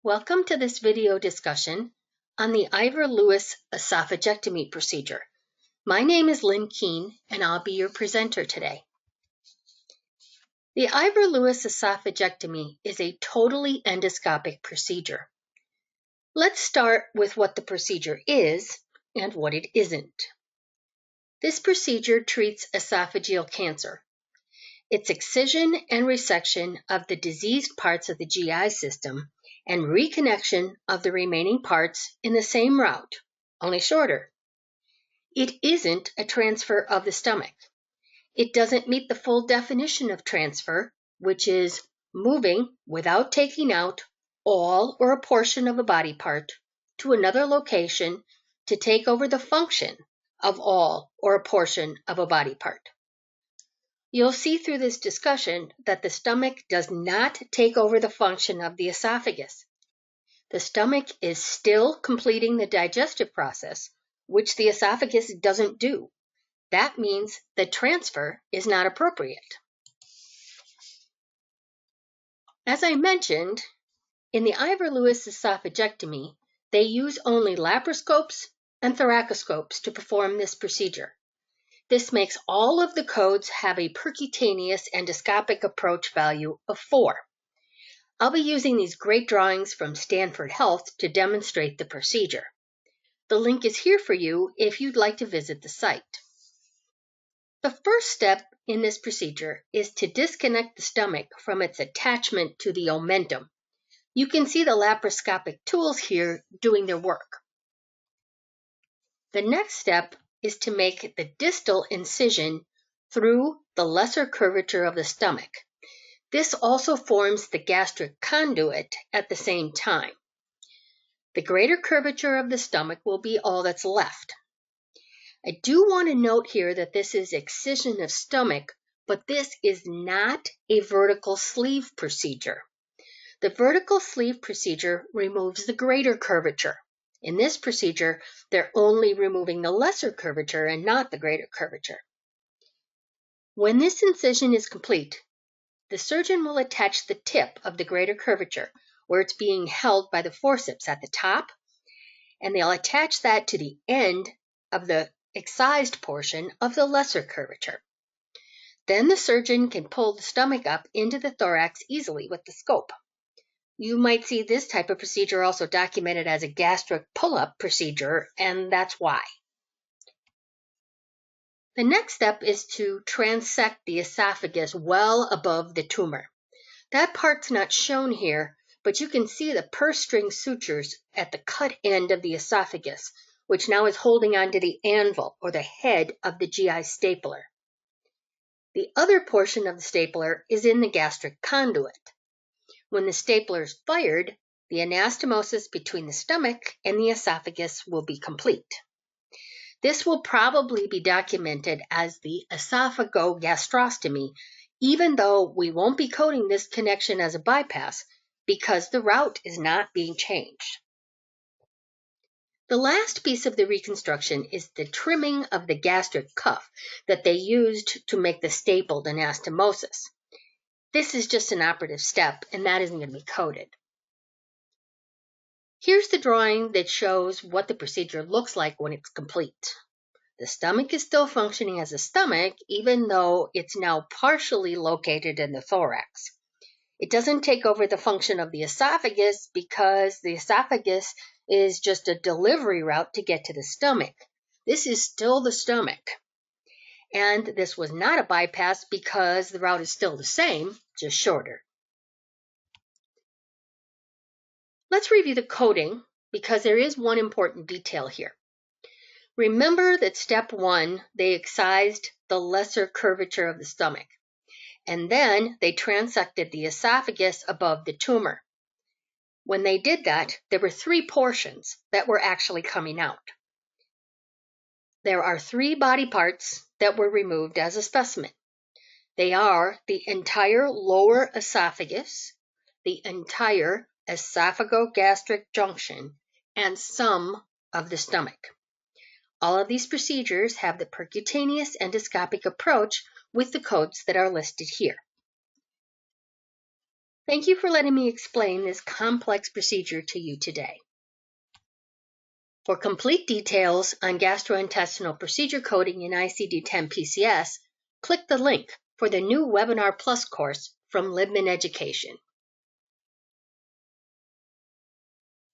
Welcome to this video discussion on the Ivor esophagectomy procedure. My name is Lynn Kuehn, and I'll be your presenter today. The Ivor esophagectomy is a totally endoscopic procedure. Let's start with what the procedure is and what it isn't. This procedure treats esophageal cancer. It's excision and resection of the diseased parts of the GI system and reconnection of the remaining parts in the same route, only shorter. It isn't a transfer of the stomach. It doesn't meet the full definition of transfer, which is moving without taking out all or a portion of a body part to another location to take over the function of all or a portion of a body part. You'll see through this discussion that the stomach does not take over the function of the esophagus. The stomach is still completing the digestive process, which the esophagus doesn't do. That means the transfer is not appropriate. As I mentioned, in the Ivor esophagectomy, they use only laparoscopes and thoracoscopes to perform this procedure. This makes all of the codes have a percutaneous endoscopic approach value of 4. I'll be using these great drawings from Stanford Health to demonstrate the procedure. The link is here for you if you'd like to visit the site. The first step in this procedure is to disconnect the stomach from its attachment to the omentum. You can see the laparoscopic tools here doing their work. The next step is to make the distal incision through the lesser curvature of the stomach. This also forms the gastric conduit at the same time. The greater curvature of the stomach will be all that's left. I do want to note here that this is excision of stomach, but this is not a vertical sleeve procedure. The vertical sleeve procedure removes the greater curvature. In this procedure, they're only removing the lesser curvature and not the greater curvature. When this incision is complete, the surgeon will attach the tip of the greater curvature, where it's being held by the forceps at the top, and they'll attach that to the end of the excised portion of the lesser curvature. Then the surgeon can pull the stomach up into the thorax easily with the scope. You might see this type of procedure also documented as a gastric pull-up procedure, and that's why. The next step is to transect the esophagus well above the tumor. That part's not shown here, but you can see the purse string sutures at the cut end of the esophagus, which now is holding onto the anvil or the head of the GI stapler. The other portion of the stapler is in the gastric conduit. When the stapler is fired, the anastomosis between the stomach and the esophagus will be complete. This will probably be documented as the Esophagogastrostomy, even though we won't be coding this connection as a bypass because the route is not being changed. The last piece of the reconstruction is the trimming of the gastric cuff that they used to make the stapled anastomosis. This is just an operative step, and that isn't going to be coded. Here's the drawing that shows what the procedure looks like when it's complete. The stomach is still functioning as a stomach, even though it's now partially located in the thorax. It doesn't take over the function of the esophagus because the esophagus is just a delivery route to get to the stomach. This is still the stomach. And this was not a bypass because the route is still the same, just shorter. Let's review the coding because there is one important detail here. Remember that step 1, they excised the lesser curvature of the stomach, and then they transected the esophagus above the tumor. When they did that, there were 3 portions that were actually coming out. There are 3 body parts that were removed as a specimen. They are the entire lower esophagus, the entire esophagogastric junction, and some of the stomach. All of these procedures have the percutaneous endoscopic approach with the codes that are listed here. Thank you for letting me explain this complex procedure to you today. For complete details on gastrointestinal procedure coding in ICD-10-PCS, click the link for the new Webinar Plus course from Libman Education.